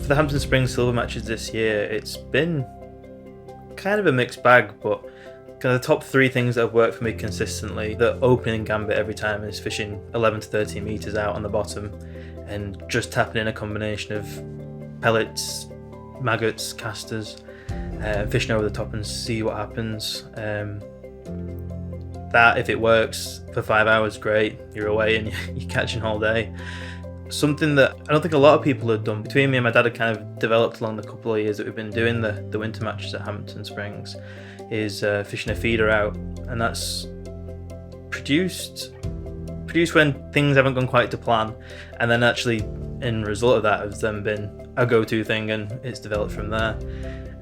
For the Hampton Springs silver matches this year, it's been kind of a mixed bag, but kind of the top three things that have worked for me consistently, the opening gambit every time is fishing 11 to 13 metres out on the bottom and just tapping in a combination of pellets, maggots, casters, fishing over the top and see what happens. That, if it works for 5 hours, great, you're away and you're catching all day. Something that I don't think a lot of people have done, between me and my dad, had kind of developed along the couple of years that we've been doing the winter matches at Hampton Springs, is fishing a feeder out, and that's produced when things haven't gone quite to plan, and then actually in result of that has then been a go-to thing, and it's developed from there.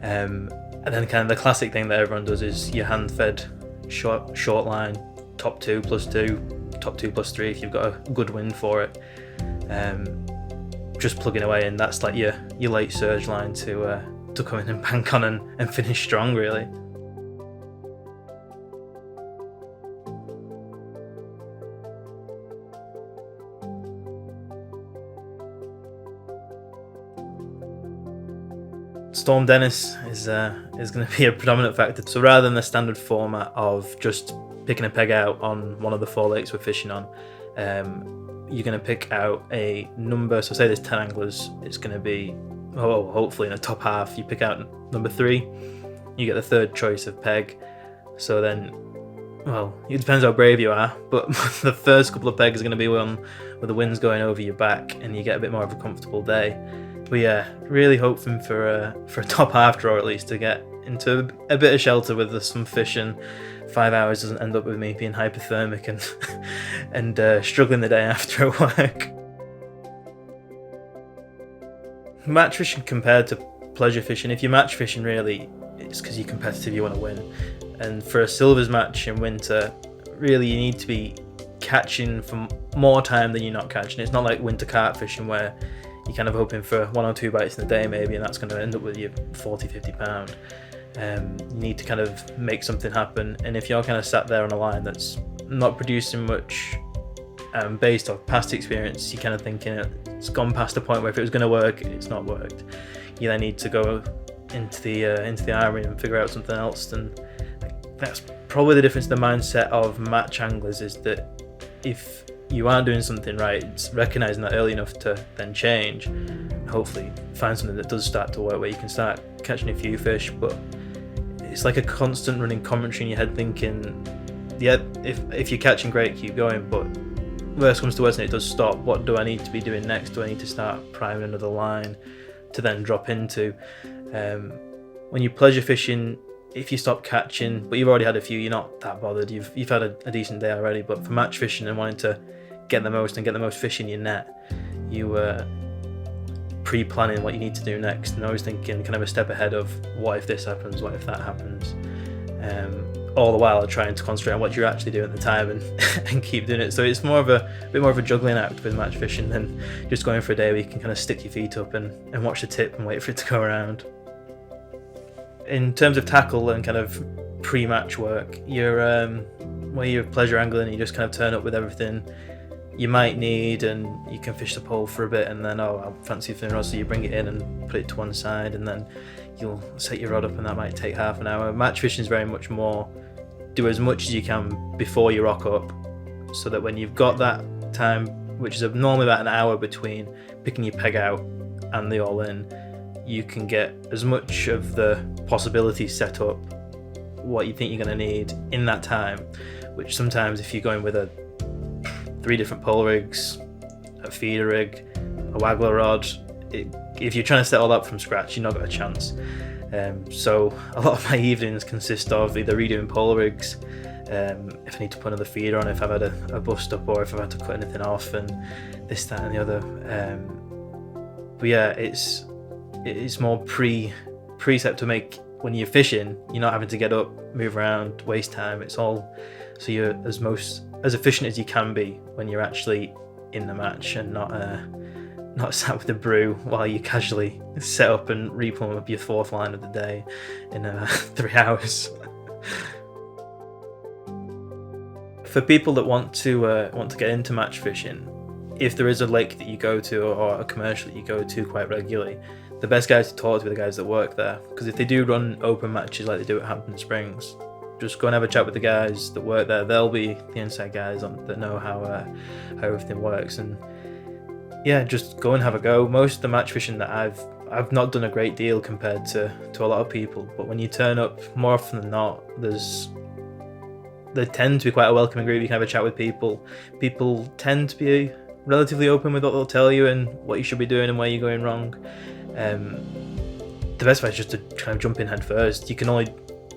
And then kind of the classic thing that everyone does is your hand-fed short line, top 2 plus 2, top 2 plus 3 if you've got a good wind for it. Just plugging away, and that's like your late surge line to come in and bank on and finish strong, really. Storm Dennis is going to be a predominant factor. So rather than the standard format of just picking a peg out on one of the 4 lakes we're fishing on, you're going to pick out a number. So say there's 10 anglers, it's going to be, hopefully in the top half, you pick out number 3, you get the third choice of peg. So then, well, it depends how brave you are, but the first couple of pegs are going to be one where the wind's going over your back and you get a bit more of a comfortable day. But yeah, really hoping for a top half draw at least, to get into a bit of shelter with some fish, and 5 hours doesn't end up with me being hypothermic and struggling the day after at work. Match fishing compared to pleasure fishing, if you're match fishing, really it's because you're competitive, you want to win. And for a silvers match in winter, really you need to be catching for more time than you're not catching. It's not like winter carp fishing where you're kind of hoping for 1 or 2 bites in a day maybe, and that's going to end up with you 40-50 pound. You need to kind of make something happen, and if you're kind of sat there on a line that's not producing much, based off past experience, you're kind of thinking it's gone past the point where if it was going to work, it's not worked. You then need to go into the armory and figure out something else. And that's probably the difference in the mindset of match anglers, is that if you aren't doing something right, it's recognising that early enough to then change, and hopefully find something that does start to work, where you can start catching a few fish. But it's like a constant running commentary in your head thinking, yeah, if you're catching, great, keep going, but worst comes to worst and it does stop, what do I need to be doing next? Do I need to start priming another line to then drop into? When you're pleasure fishing, if you stop catching but you've already had a few, you're not that bothered, you've had a decent day already. But for match fishing and wanting to get the most fish in your net, you pre-planning what you need to do next, and always thinking kind of a step ahead of what if this happens, what if that happens, all the while trying to concentrate on what you're actually doing at the time and keep doing it. So it's a bit more of a juggling act with match fishing than just going for a day where you can kind of stick your feet up and watch the tip and wait for it to go around. In terms of tackle and kind of pre-match work, where you're pleasure angling, you just kind of turn up with everything you might need, and you can fish the pole for a bit, and then I fancy a thin rod, so you bring it in and put it to one side, and then you'll set your rod up, and that might take half an hour. Match fishing is very much more do as much as you can before you rock up, so that when you've got that time, which is normally about an hour between picking your peg out and the all in, you can get as much of the possibilities set up, what you think you're going to need in that time, which sometimes if you're going with 3 different pole rigs, a feeder rig, a waggler rod, if you're trying to set all that from scratch, you've not got a chance. So a lot of my evenings consist of either redoing pole rigs, if I need to put another feeder on, if I've had a bust up, or if I've had to cut anything off, and this, that and the other. But yeah, it's more precept to make. When you're fishing, you're not having to get up, move around, waste time. It's all so you're as efficient as you can be when you're actually in the match, and not sat with a brew while you casually set up and replumb up your 4th line of the day in 3 hours. For people that want to get into match fishing, if there is a lake that you go to or a commercial that you go to quite regularly, the best guys to talk to are the guys that work there, because if they do run open matches like they do at Hampton Springs, just go and have a chat with the guys that work there. They'll be the inside guys that know how everything works. And yeah, just go and have a go. Most of the match fishing that I've not done a great deal compared to a lot of people, but when you turn up, more often than not, they tend to be quite a welcoming group. You can have a chat with people. People tend to be relatively open with what they'll tell you and what you should be doing and where you're going wrong. The best way is just to kind of jump in head first.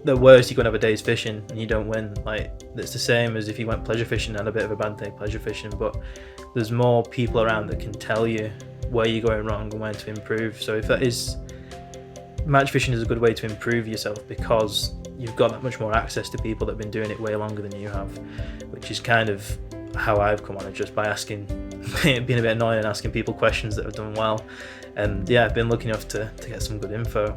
The worst you can have a day's fishing and you don't win. Like, it's the same as if you went pleasure fishing and had a bit of a bad day pleasure fishing, but there's more people around that can tell you where you're going wrong and where to improve. So if that is, match fishing is a good way to improve yourself, because you've got that much more access to people that have been doing it way longer than you have, which is kind of how I've come on it, just by asking, being a bit annoying and asking people questions that have done well. And yeah, I've been lucky enough to get some good info.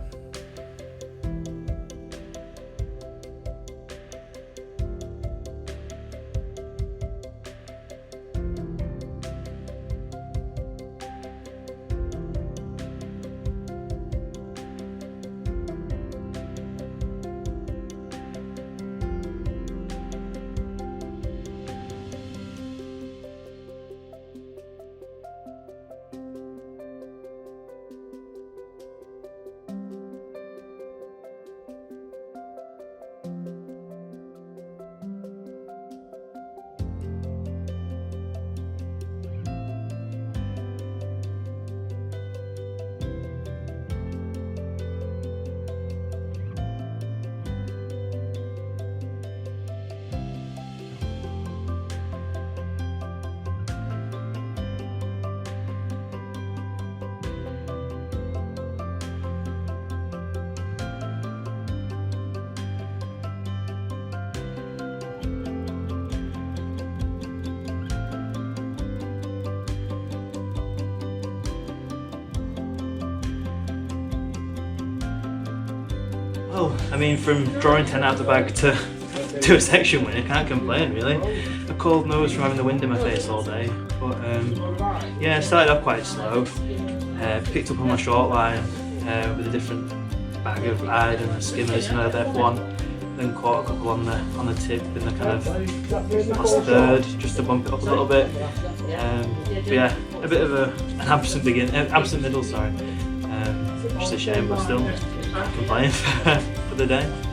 Well, I mean, from drawing 10 out of the bag to a section win, I can't complain really. A cold nose from having the wind in my face all day, but yeah, I started off quite slow. Picked up on my short line with a different bag of ride and skimmers and another F1. Then caught a couple on the tip in the kind of last third, just to bump it up a little bit. But yeah, a bit of an absent middle, sorry. Just a shame, but still can't complain for the day.